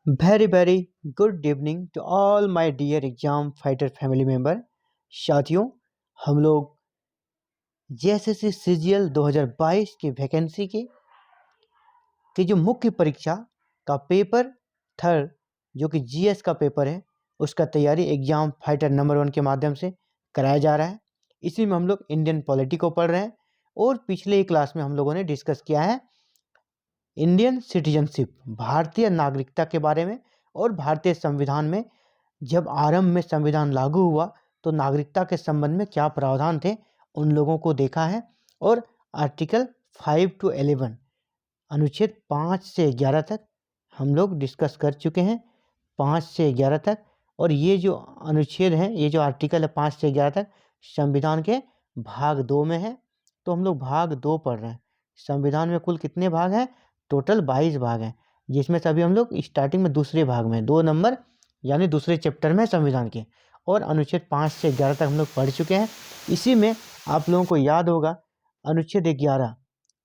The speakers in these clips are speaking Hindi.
Very, very good evening to all my dear exam fighter family member. साथियों, हम लोग जेएसएससी सीजीएल 2022 की वैकेंसी की जो मुख्य परीक्षा का पेपर थर्ड जो कि जीएस का पेपर है, उसका तैयारी एग्जाम फाइटर नंबर 1 के माध्यम से कराया जा रहा है। इसी में हम लोग इंडियन पॉलिटी को पढ़ रहे हैं और पिछले क्लास में हम लोगों ने डिस्कस किया है इंडियन सिटीजनशिप, भारतीय नागरिकता के बारे में। और भारतीय संविधान में जब आरंभ में संविधान लागू हुआ तो नागरिकता के संबंध में क्या प्रावधान थे, उन लोगों को देखा है। और आर्टिकल 5 to 11 अनुच्छेद 5 से 11 तक हम लोग डिस्कस कर चुके हैं, 5 से 11 तक। और ये जो अनुच्छेद हैं, ये जो आर्टिकल है 5 से 11 तक संविधान के भाग 2 में है, तो हम लोग भाग 2 पढ़ रहे हैं। संविधान में कुल कितने भाग हैं? टोटल 22 भाग हैं, जिसमें से अभी हम लोग स्टार्टिंग में दूसरे भाग में 2 नंबर यानी दूसरे चैप्टर में संविधान के। और अनुच्छेद 5 से 11 तक हम लोग पढ़ चुके हैं। इसी में आप लोगों को याद होगा अनुच्छेद 11,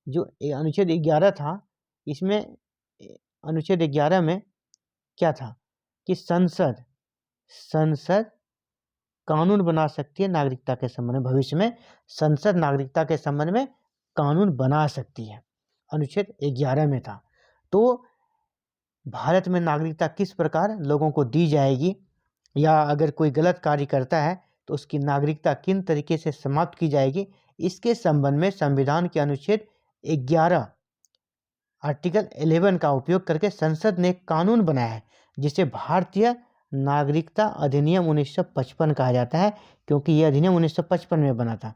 जो अनुच्छेद 11 था, इसमें अनुच्छेद 11 में क्या था कि संसद कानून बना सकती है नागरिकता के संबंध में। भविष्य में संसद नागरिकता के संबंध में कानून बना सकती है, अनुच्छेद 11 में था। तो भारत में नागरिकता किस प्रकार लोगों को दी जाएगी, या अगर कोई गलत कार्य करता है तो उसकी नागरिकता किन तरीके से समाप्त की जाएगी, इसके संबंध में संविधान के अनुच्छेद 11 आर्टिकल 11 का उपयोग करके संसद ने कानून बनाया है, जिसे भारतीय नागरिकता अधिनियम 1955 कहा जाता है, क्योंकि यह अधिनियम 1955 में बना था।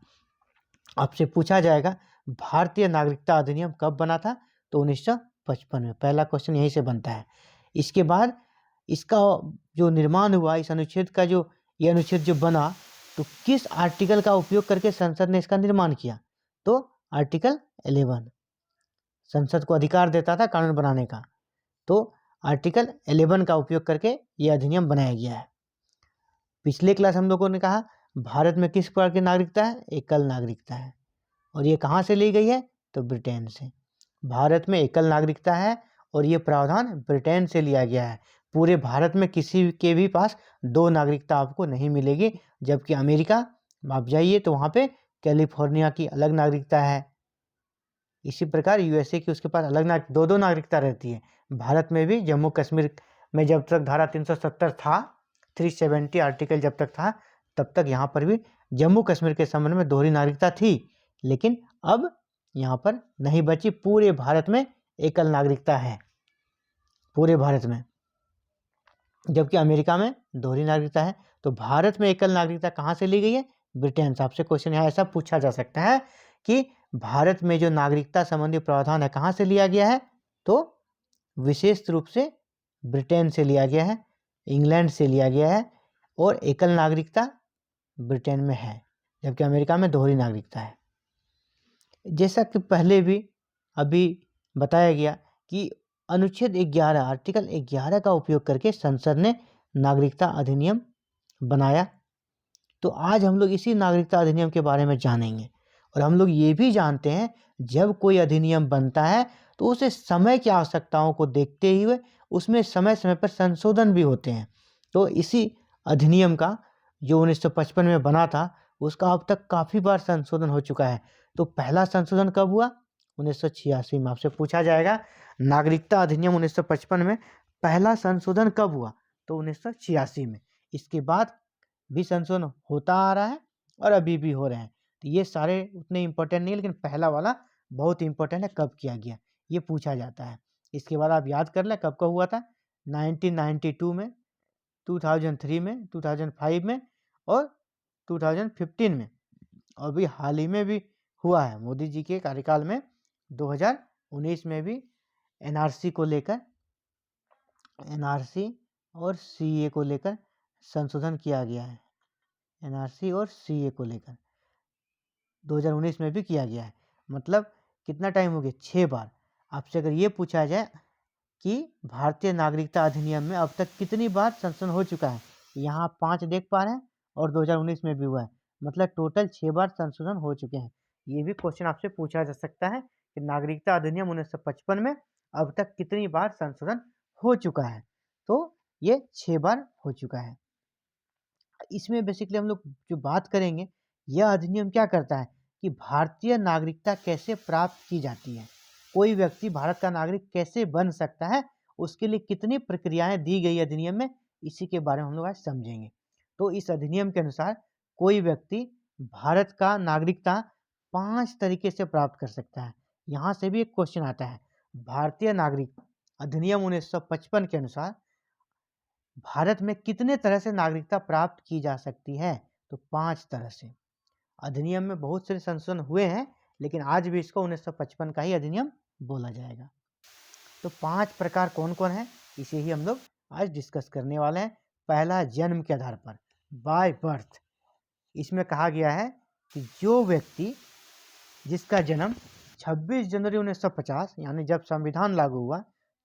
आपसे पूछा जाएगा भारतीय नागरिकता अधिनियम कब बना था, तो 1955 में। पहला क्वेश्चन यहीं से बनता है। इसके बाद इसका जो निर्माण हुआ, इस अनुच्छेद का जो ये अनुच्छेद जो बना, तो किस आर्टिकल का उपयोग करके संसद ने इसका निर्माण किया, तो आर्टिकल 11 संसद को अधिकार देता था कानून बनाने का, तो आर्टिकल 11 का उपयोग करके यह अधिनियम बनाया गया है। पिछले क्लास हम लोगों ने कहा भारत में किस प्रकार की नागरिकता है? एकल नागरिकता है। और ये कहाँ से ली गई है? तो ब्रिटेन से। भारत में एकल नागरिकता है और ये प्रावधान ब्रिटेन से लिया गया है। पूरे भारत में किसी के भी पास 2 नागरिकता आपको नहीं मिलेगी, जबकि अमेरिका आप जाइए तो वहाँ पे कैलिफोर्निया की अलग नागरिकता है। इसी प्रकार यूएसए की उसके पास अलग 2 नागरिकता रहती है। भारत में भी जम्मू कश्मीर में जब तक धारा 370 था, 370 आर्टिकल जब तक था, तब तक यहाँ पर भी जम्मू कश्मीर के संबंध में दोहरी नागरिकता थी, लेकिन अब यहाँ पर नहीं बची। पूरे भारत में एकल नागरिकता है, पूरे भारत में, जबकि अमेरिका में दोहरी नागरिकता है। तो भारत में एकल नागरिकता कहाँ से ली गई है? ब्रिटेन से। आपसे क्वेश्चन यहाँ ऐसा पूछा जा सकता है कि भारत में जो नागरिकता संबंधी प्रावधान है कहाँ से लिया गया है, तो विशेष रूप से ब्रिटेन से लिया गया है, इंग्लैंड से लिया गया है। और एकल नागरिकता ब्रिटेन में है, जबकि अमेरिका में दोहरी नागरिकता है। जैसा कि पहले भी अभी बताया गया कि अनुच्छेद 11 आर्टिकल 11 का उपयोग करके संसद ने नागरिकता अधिनियम बनाया। तो आज हम लोग इसी नागरिकता अधिनियम के बारे में जानेंगे। और हम लोग ये भी जानते हैं जब कोई अधिनियम बनता है तो उसे समय की आवश्यकताओं को देखते हुए उसमें समय समय पर संशोधन भी होते हैं। तो इसी अधिनियम का जो 1955 में बना था, उसका अब तक काफ़ी बार संशोधन हो चुका है। तो पहला संशोधन कब हुआ? 1986 में। आपसे पूछा जाएगा नागरिकता अधिनियम 1955 में पहला संशोधन कब हुआ, तो 1986 में। इसके बाद भी संशोधन होता आ रहा है और अभी भी हो रहे हैं। तो ये सारे उतने इम्पोर्टेंट नहीं है, लेकिन पहला वाला बहुत इंपॉर्टेंट है, कब किया गया ये पूछा जाता है। इसके बाद आप याद कर लें कब का हुआ था, 1992 में, 2003 में, 2005 में और 2015 में। और अभी हाल ही में भी हुआ है, मोदी जी के कार्यकाल में 2019 में भी एनआरसी को लेकर, एनआरसी और सीए को लेकर संशोधन किया गया है। एनआरसी और सीए को लेकर 2019 में भी किया गया है। मतलब कितना टाइम हो गया? 6 बार। आपसे अगर ये पूछा जाए कि भारतीय नागरिकता अधिनियम में अब तक कितनी बार संशोधन हो चुका है, यहाँ 5 देख पा रहे हैं और 2019 में भी हुआ है, मतलब टोटल 6 बार संशोधन हो चुके हैं। ये भी क्वेश्चन आपसे पूछा जा सकता है कि नागरिकता अधिनियम 1955 में अब तक कितनी बार संशोधन हो चुका है। तो ये 6 बार हो चुका है। इसमें बेसिकली हम लोग जो बात करेंगे, यह अधिनियम क्या करता है कि भारतीय नागरिकता कैसे प्राप्त की जाती है, कोई व्यक्ति भारत का नागरिक कैसे बन सकता है, उसके लिए कितनी प्रक्रियाएं दी गई अधिनियम में, इसी के बारे में हम लोग आज समझेंगे। तो इस अधिनियम के अनुसार कोई व्यक्ति भारत का नागरिकता 5 तरीके से प्राप्त कर सकता है। यहाँ से भी एक क्वेश्चन आता है, भारतीय नागरिक अधिनियम 1955 के अनुसार भारत में कितने तरह से नागरिकता प्राप्त की जा सकती है, तो 5 तरह से। अधिनियम में बहुत से संशोधन हुए हैं, लेकिन आज भी इसको 1955 का ही अधिनियम बोला जाएगा। तो 5 प्रकार कौन कौन है, इसे ही हम लोग आज डिस्कस करने वाले हैं। पहला, जन्म के आधार पर, बाय बर्थ। इसमें कहा गया है कि जो व्यक्ति जिसका जन्म 26 जनवरी 1950 यानी जब संविधान लागू हुआ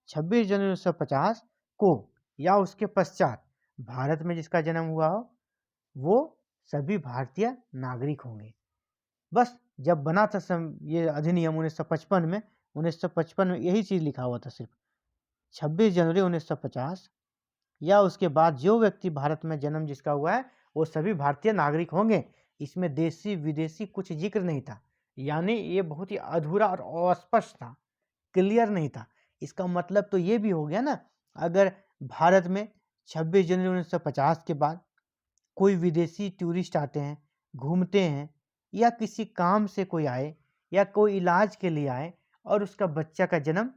26 जनवरी 1950 को या उसके पश्चात भारत में जिसका जन्म हुआ हो, वो सभी भारतीय नागरिक होंगे। बस जब बना था ये अधिनियम 1955 में यही चीज़ लिखा हुआ था, सिर्फ 26 जनवरी 1950 या उसके बाद जो व्यक्ति भारत में जन्म जिसका हुआ है वो सभी भारतीय नागरिक होंगे। इसमें देशी विदेशी कुछ जिक्र नहीं था, यानी ये बहुत ही अधूरा और अस्पष्ट था, क्लियर नहीं था। इसका मतलब तो ये भी हो गया ना, अगर भारत में 26 जनवरी 1950 के बाद कोई विदेशी टूरिस्ट आते हैं, घूमते हैं, या किसी काम से कोई आए या कोई इलाज के लिए आए और उसका बच्चा का जन्म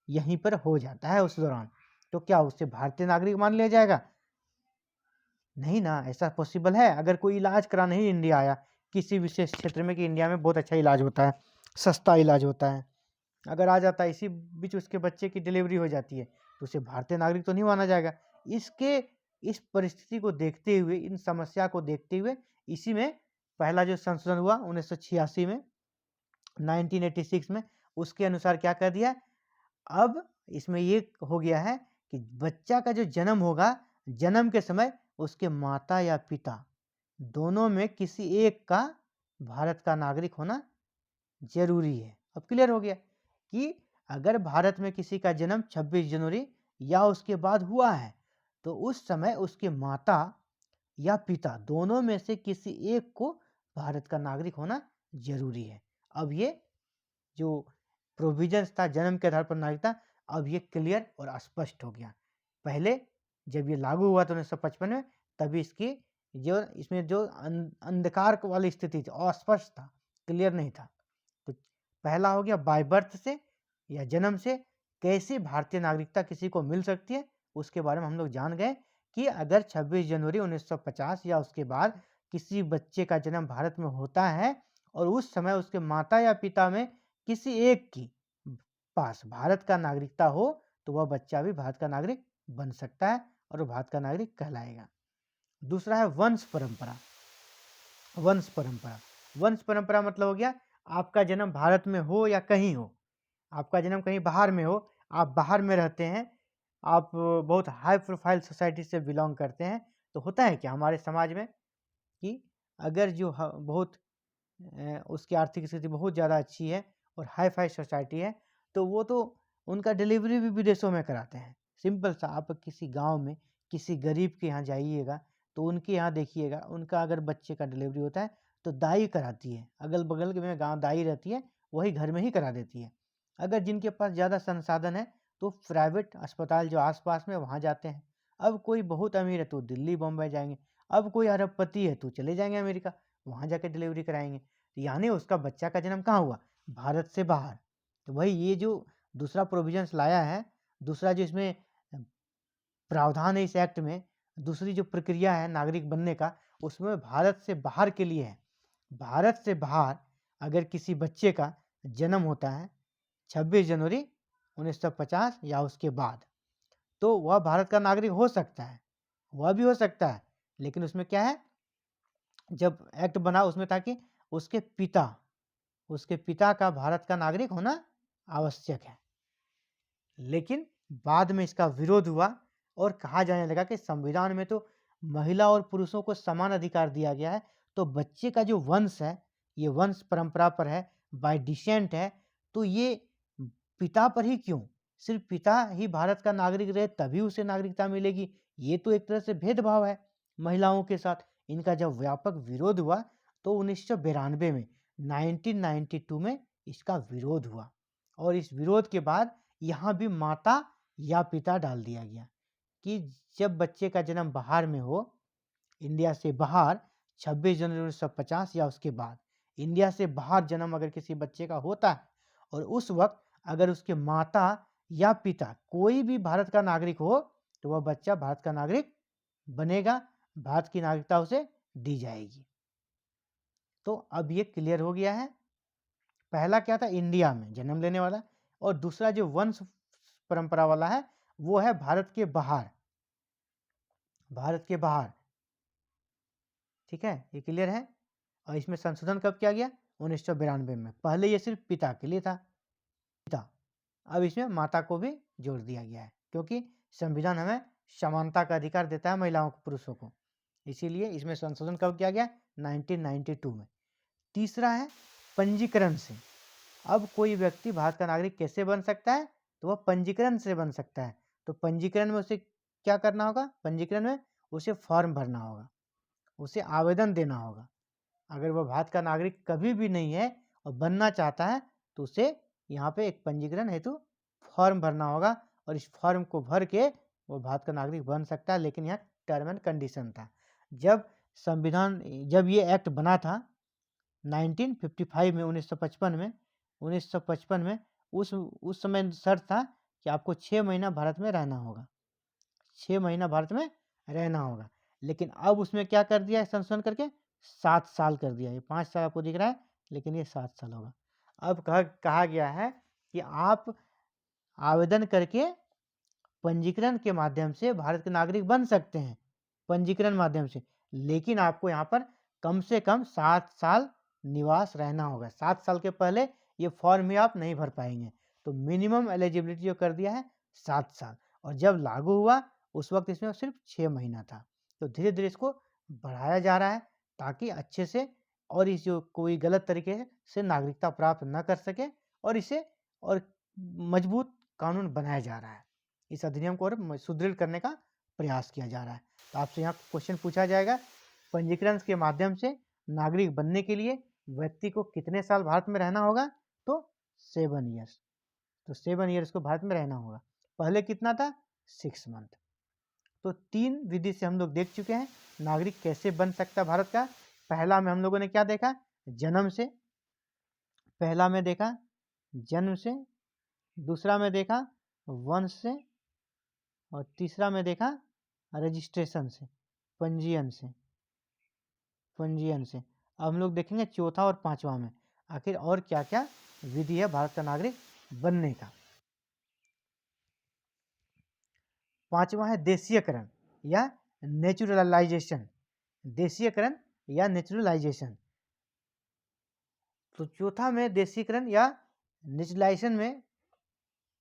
यहीं पर हो जाता है उस दौरान, तो क्या उसे भारतीय नागरिक मान लिया जाएगा? नहीं ना, ऐसा पॉसिबल है? अगर कोई इलाज कराने ही इंडिया आया किसी विशेष क्षेत्र में कि इंडिया में बहुत अच्छा इलाज होता है, सस्ता इलाज होता है, अगर आ जाता है इसी बीच उसके बच्चे की डिलीवरी हो जाती है, तो उसे भारतीय नागरिक तो नहीं माना जाएगा। इस परिस्थिति को देखते हुए, इन समस्या को देखते हुए, इसी में पहला जो संशोधन हुआ 1986 में, 1986 में, उसके अनुसार क्या कर दिया, अब इसमें ये हो गया है कि बच्चा का जो जन्म होगा, जन्म के समय उसके माता या पिता दोनों में किसी एक का भारत का नागरिक होना जरूरी है। अब क्लियर हो गया कि अगर भारत में किसी का जन्म 26 जनवरी या उसके बाद हुआ है, तो उस समय उसके माता या पिता दोनों में से किसी एक को भारत का नागरिक होना जरूरी है। अब ये जो प्रोविजंस था जन्म के आधार पर नागरिकता, अब ये क्लियर और स्पष्ट हो गया। पहले जब ये लागू हुआ था 1955 में, तभी इसमें जो अंधकार वाली स्थिति थी, अस्पष्ट था, क्लियर नहीं था। तो पहला हो गया बाय बर्थ से या जन्म से कैसे भारतीय नागरिकता किसी को मिल सकती है, उसके बारे में हम लोग जान गए कि अगर 26 जनवरी 1950 या उसके बाद किसी बच्चे का जन्म भारत में होता है और उस समय उसके माता या पिता में किसी एक की पास भारत का नागरिकता हो, तो वह बच्चा भी भारत का नागरिक बन सकता है और वो भारत का नागरिक कहलाएगा। दूसरा है वंश परंपरा। वंश परंपरा, वंश परंपरा मतलब हो गया आपका जन्म भारत में हो या कहीं हो, आपका जन्म कहीं बाहर में हो, आप बाहर में रहते हैं, आप बहुत हाई प्रोफाइल सोसाइटी से बिलोंग करते हैं, तो होता है क्या हमारे समाज में कि अगर जो बहुत उसकी आर्थिक स्थिति बहुत ज़्यादा अच्छी है और हाई फाई सोसाइटी है, तो वो तो उनका डिलीवरी भी विदेशों में कराते हैं। सिंपल सा, आप किसी गांव में किसी गरीब के यहाँ जाइएगा तो उनके यहाँ देखिएगा, उनका अगर बच्चे का डिलीवरी होता है तो दाई कराती है, अगल बगल में गांव दाई रहती है, वही घर में ही करा देती है। अगर जिनके पास ज़्यादा संसाधन है तो प्राइवेट अस्पताल जो आसपास में वहाँ जाते हैं। अब कोई बहुत अमीर है तो दिल्ली बम्बई जाएंगे, अब कोई अरबपति है तो चले जाएंगे अमेरिका, वहाँ जाके डिलीवरी कराएंगे। यानी उसका बच्चा का जन्म कहाँ हुआ, भारत से बाहर। तो भाई ये जो दूसरा प्रोविजंस लाया है, दूसरा जो इसमें प्रावधान है इस एक्ट में, दूसरी जो प्रक्रिया है नागरिक बनने का, उसमें भारत से बाहर के लिए है। भारत से बाहर अगर किसी बच्चे का जन्म होता है 26 जनवरी 1950 या उसके बाद, तो वह भारत का नागरिक हो सकता है, वह भी हो सकता है, लेकिन उसमें क्या है, जब एक्ट बना उसमें था कि उसके पिता का भारत का नागरिक होना आवश्यक है। लेकिन बाद में इसका विरोध हुआ और कहा जाने लगा कि संविधान में तो महिला और पुरुषों को समान अधिकार दिया गया है, तो बच्चे का जो वंश है, ये वंश परंपरा पर है, बाय डिसेंट है, तो ये पिता पर ही क्यों, सिर्फ पिता ही भारत का नागरिक रहे तभी उसे नागरिकता मिलेगी, ये तो एक तरह से भेदभाव है महिलाओं के साथ। इनका जब व्यापक विरोध हुआ तो 1992 में 1992 में इसका विरोध हुआ, और इस विरोध के बाद यहाँ भी माता या पिता डाल दिया गया कि जब बच्चे का जन्म बाहर में हो, इंडिया से बाहर 26 जनवरी 1950 या उसके बाद इंडिया से बाहर जन्म अगर किसी बच्चे का होता है और उस वक्त अगर उसके माता या पिता कोई भी भारत का नागरिक हो तो वह बच्चा भारत का नागरिक बनेगा, भारत की नागरिकता उसे दी जाएगी। तो अब ये क्लियर हो गया है। पहला क्या था, इंडिया में जन्म लेने वाला, और दूसरा जो वंश परंपरा वाला है वो है भारत के बाहर, भारत के बाहर। ठीक है, ये क्लियर है। और इसमें संशोधन कब किया गया, 1992 में। पहले ये सिर्फ पिता के लिए था, पिता, अब इसमें माता को भी जोड़ दिया गया है, क्योंकि संविधान हमें समानता का अधिकार देता है महिलाओं को पुरुषों को, इसीलिए इसमें संशोधन कब किया गया, 1992 में। तीसरा है पंजीकरण से। अब कोई व्यक्ति भारत का नागरिक कैसे बन सकता है, तो वह पंजीकरण से बन सकता है। तो पंजीकरण में उसे क्या करना होगा, पंजीकरण में उसे फॉर्म भरना होगा, उसे आवेदन देना होगा। अगर वह भारत का नागरिक कभी भी नहीं है और बनना चाहता है तो उसे यहाँ पे एक पंजीकरण हेतु फॉर्म भरना होगा, और इस फॉर्म को भर के वो भारत का नागरिक बन सकता है। लेकिन यहाँ टर्म एंड कंडीशन था। जब संविधान, जब ये एक्ट बना था 1955 में, 1955 में उस समय शर्त था कि आपको 6 महीना भारत में रहना होगा, 6 महीना भारत में रहना होगा। लेकिन अब उसमें क्या कर दिया है संशोधन करके, 7 साल कर दिया। ये 5 साल आपको दिख रहा है लेकिन ये 7 साल होगा। अब कहा गया है कि आप आवेदन करके पंजीकरण के माध्यम से भारत के नागरिक बन सकते हैं, पंजीकरण माध्यम से, लेकिन आपको यहाँ पर कम से कम 7 साल निवास रहना होगा। 7 साल के पहले ये फॉर्म ही आप नहीं भर पाएंगे। तो मिनिमम एलिजिबिलिटी जो कर दिया है 7 साल, और जब लागू हुआ उस वक्त इसमें सिर्फ 6 महीना था। तो धीरे धीरे इसको बढ़ाया जा रहा है ताकि अच्छे से और इस जो कोई गलत तरीके से नागरिकता प्राप्त न कर सके, और इसे और मजबूत कानून बनाया जा रहा है। इस अधिनियम को और सुदृढ़ करने का प्रयास किया जा रहा है। तो आपसे यहाँ क्वेश्चन पूछा जाएगा, पंजीकरण के माध्यम से नागरिक बनने के लिए व्यक्ति को कितने साल भारत में रहना होगा, तो 7 ईयर्स। तो 7 ईयर्स को भारत में रहना होगा। पहले कितना था, 6 मंथ। तो 3 विधि से हम लोग देख चुके हैं नागरिक कैसे बन सकता है भारत का। पहला में हम लोगों ने क्या देखा, जन्म से, पहला में देखा जन्म से, दूसरा में देखा वंश से, और तीसरा में देखा रजिस्ट्रेशन से, पंजीयन से, पंजीयन से। अब हम लोग देखेंगे चौथा और पांचवा में आखिर और क्या क्या विधि है भारत का नागरिक बनने का। पांचवा है देशीयकरण या नेचुरलाइजेशन, देशीयकरण या नेचुरलाइजेशन। तो चौथा में देशीकरण या नेचुरलाइजेशन में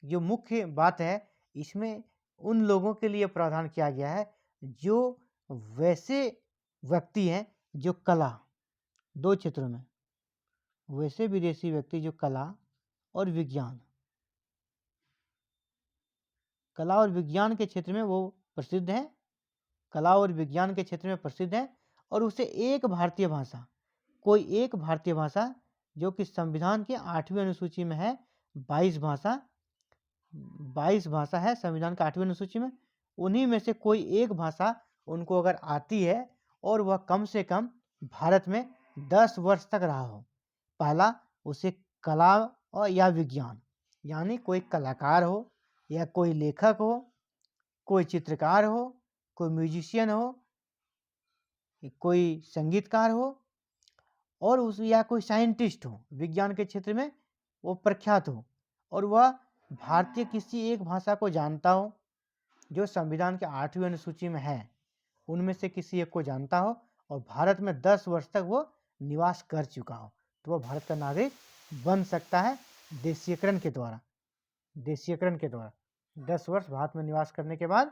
जो मुख्य बात है, इसमें उन लोगों के लिए प्रावधान किया गया है जो वैसे व्यक्ति हैं जो कला, 2 क्षेत्रों में, वैसे विदेशी व्यक्ति जो कला और विज्ञान, कला और विज्ञान के क्षेत्र में वो प्रसिद्ध हैं, कला और विज्ञान के क्षेत्र में प्रसिद्ध हैं, और उसे एक भारतीय भाषा, कोई एक भारतीय भाषा जो कि संविधान के 8वीं अनुसूची में है, 22 भाषा, 22 भाषा है संविधान के 8वीं अनुसूची में, उन्हीं में से कोई एक भाषा उनको अगर आती है और वह कम से कम भारत में 10 वर्ष तक रहा हो। पहला, उसे कला और या विज्ञान, यानी कोई कलाकार हो या कोई लेखक हो, कोई चित्रकार हो, कोई म्यूजिशियन हो, कोई संगीतकार हो, और उस या कोई साइंटिस्ट हो, विज्ञान के क्षेत्र में वो प्रख्यात हो, और वह भारतीय किसी एक भाषा को जानता हो जो संविधान के 8वीं अनुसूची में है, उनमें से किसी एक को जानता हो, और भारत में 10 वर्ष तक वो निवास कर चुका हो, तो वह भारत का नागरिक बन सकता है देशीयकरण के द्वारा। देशीयकरण के द्वारा 10 वर्ष भारत में निवास करने के बाद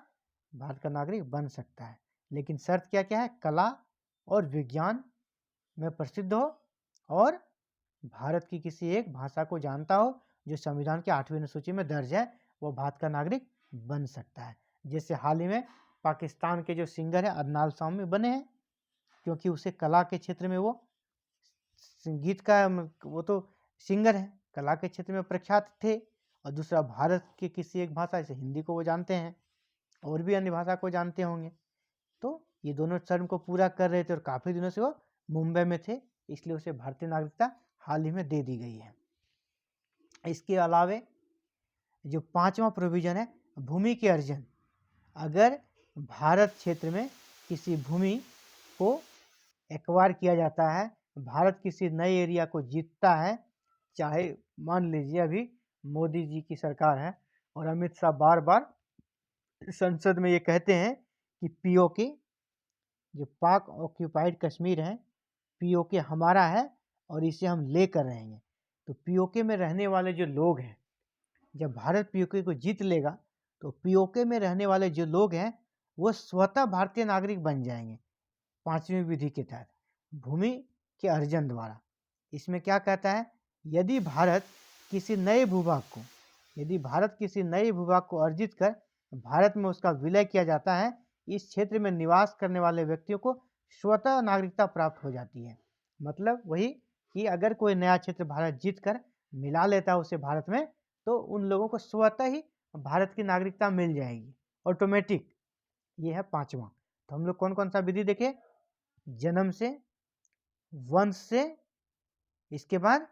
भारत का नागरिक बन सकता है। लेकिन शर्त क्या क्या है, कला और विज्ञान में प्रसिद्ध हो और भारत की किसी एक भाषा को जानता हो जो संविधान की 8वीं अनुसूची में दर्ज है, वो भारत का नागरिक बन सकता है। जैसे हाल ही में पाकिस्तान के जो सिंगर है अदनान सामी बने हैं, क्योंकि उसे कला के क्षेत्र में वो संगीत का वो तो सिंगर है, कला के क्षेत्र में प्रख्यात थे। और दूसरा भारत की किसी एक भाषा जैसे हिंदी को वो जानते हैं और भी अन्य भाषा को जानते होंगे। तो ये दोनों शर्त को पूरा कर रहे थे और काफ़ी दिनों से वो मुंबई में थे, इसलिए उसे भारतीय नागरिकता हाल ही में दे दी गई है। इसके अलावे जो 5वां प्रोविजन है भूमि के अर्जन, अगर भारत क्षेत्र में किसी भूमि को एक्वायर किया जाता है, भारत किसी नए एरिया को जीतता है, चाहे मान लीजिए अभी मोदी जी की सरकार है और अमित शाह बार बार संसद में ये कहते हैं कि पीओके जो पाक ऑक्यूपाइड कश्मीर है, पीओके हमारा है और इसे हम लेकर रहेंगे। तो पीओके में रहने वाले जो लोग हैं, जब भारत पीओके को जीत लेगा तो पीओके में रहने वाले जो लोग हैं वो स्वतः भारतीय नागरिक बन जाएंगे 5वीं विधि के तहत भूमि के अर्जन द्वारा। इसमें क्या कहता है, यदि भारत किसी नए भूभाग को अर्जित कर भारत में उसका विलय किया जाता है, इस क्षेत्र में निवास करने वाले व्यक्तियों को स्वतः नागरिकता प्राप्त हो जाती है। मतलब वही कि अगर कोई नया क्षेत्र भारत जीत कर मिला लेता है उसे भारत में, तो उन लोगों को स्वतः ही भारत की नागरिकता मिल जाएगी, ऑटोमेटिक। ये है 5वां। तो हम लोग कौन कौन सा विधि देखे, जन्म से, वंश से, इसके बाद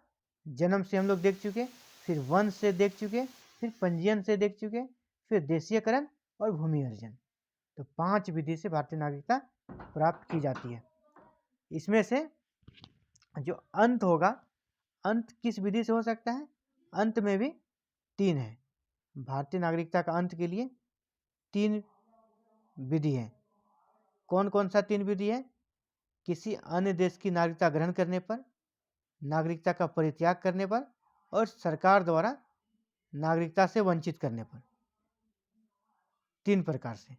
जन्म से हम लोग देख चुके, फिर वंश से देख चुके, फिर पंजीयन से देख चुके, फिर देशीयकरण और भूमि अर्जन। तो 5 विधि से भारतीय नागरिकता प्राप्त की जाती है। इसमें से जो अंत होगा, अंत किस विधि से हो सकता है, अंत में भी 3 है। भारतीय नागरिकता का अंत के लिए 3 विधि है। कौन कौन सा 3 विधि है, किसी अन्य देश की नागरिकता ग्रहण करने पर, नागरिकता का परित्याग करने पर और सरकार द्वारा नागरिकता से वंचित करने पर, 3 प्रकार से।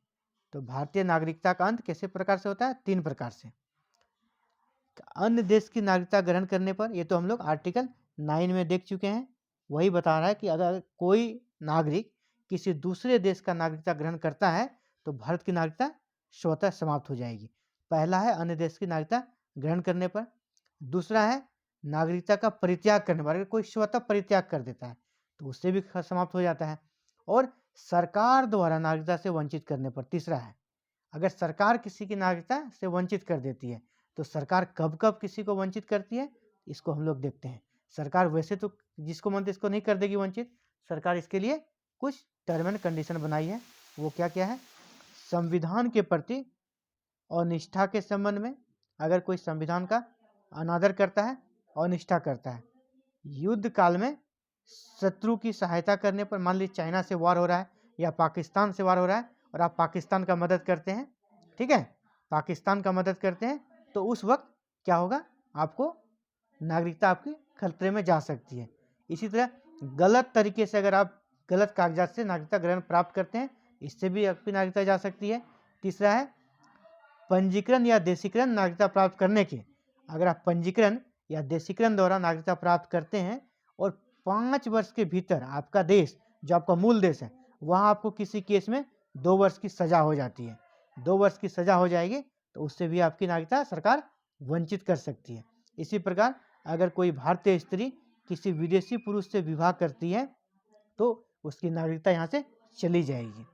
तो भारतीय नागरिकता का अंत कैसे प्रकार से होता है, 3 प्रकार से। अन्य देश की नागरिकता ग्रहण करने पर, ये तो हम लोग आर्टिकल 9 में देख चुके हैं, वही बता रहा है कि अगर कोई नागरिक किसी दूसरे देश का नागरिकता ग्रहण करता है तो भारत की नागरिकता स्वतः समाप्त हो जाएगी। पहला है अन्य देश की नागरिकता ग्रहण करने पर, दूसरा है नागरिकता का परित्याग करने पर, अगर कोई स्वतः परित्याग कर देता है तो उससे भी समाप्त हो जाता है, और सरकार द्वारा नागरिकता से वंचित करने पर तीसरा है। अगर सरकार किसी की नागरिकता से वंचित कर देती है तो सरकार कब कब किसी को वंचित करती है, इसको हम लोग देखते हैं। सरकार वैसे तो जिसको मन इसको नहीं कर देगी वंचित, सरकार इसके लिए कुछ टर्म एंड कंडीशन बनाई है। वो क्या क्या है, संविधान के प्रति और निष्ठा के संबंध में, अगर कोई संविधान का अनादर करता है और निष्ठा करता है, युद्ध काल में शत्रु की सहायता करने पर, मान लीजिए चाइना से वार हो रहा है या पाकिस्तान से वार हो रहा है और आप पाकिस्तान का मदद करते हैं, ठीक है, पाकिस्तान का मदद करते हैं, तो उस वक्त क्या होगा, आपको नागरिकता आपकी खतरे में जा सकती है। इसी तरह गलत तरीके से अगर आप गलत कागजात से नागरिकता ग्रहण प्राप्त करते हैं, इससे भी आपकी नागरिकता जा सकती है। तीसरा है पंजीकरण या देशीकरण नागरिकता प्राप्त करने के, अगर आप पंजीकरण या देशीकरण द्वारा नागरिकता प्राप्त करते हैं और 5 वर्ष के भीतर आपका देश जो आपका मूल देश है वहाँ आपको किसी केस में 2 वर्ष की सजा हो जाती है, 2 वर्ष की सजा हो जाएगी, तो उससे भी आपकी नागरिकता सरकार वंचित कर सकती है। इसी प्रकार अगर कोई भारतीय स्त्री किसी विदेशी पुरुष से विवाह करती है तो उसकी नागरिकता यहाँ से चली जाएगी।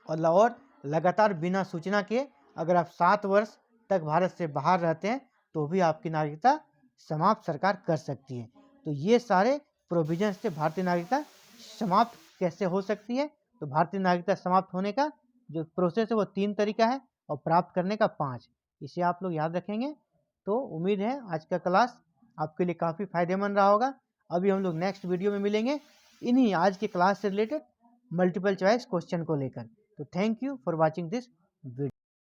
और लगातार बिना सूचना के अगर आप 7 वर्ष तक भारत से बाहर रहते हैं तो भी आपकी नागरिकता समाप्त सरकार कर सकती है। तो ये सारे प्रोविजन से भारतीय नागरिकता समाप्त कैसे हो सकती है, तो भारतीय नागरिकता समाप्त होने का जो प्रोसेस है वो 3 तरीका है और प्राप्त करने का 5। इसे आप लोग याद रखेंगे। तो उम्मीद है आज का क्लास आपके लिए काफ़ी फायदेमंद रहा होगा। अभी हम लोग नेक्स्ट वीडियो में मिलेंगे इन्हीं आज के क्लास से रिलेटेड मल्टीपल चॉइस क्वेश्चन को लेकर। तो thank you for watching this video.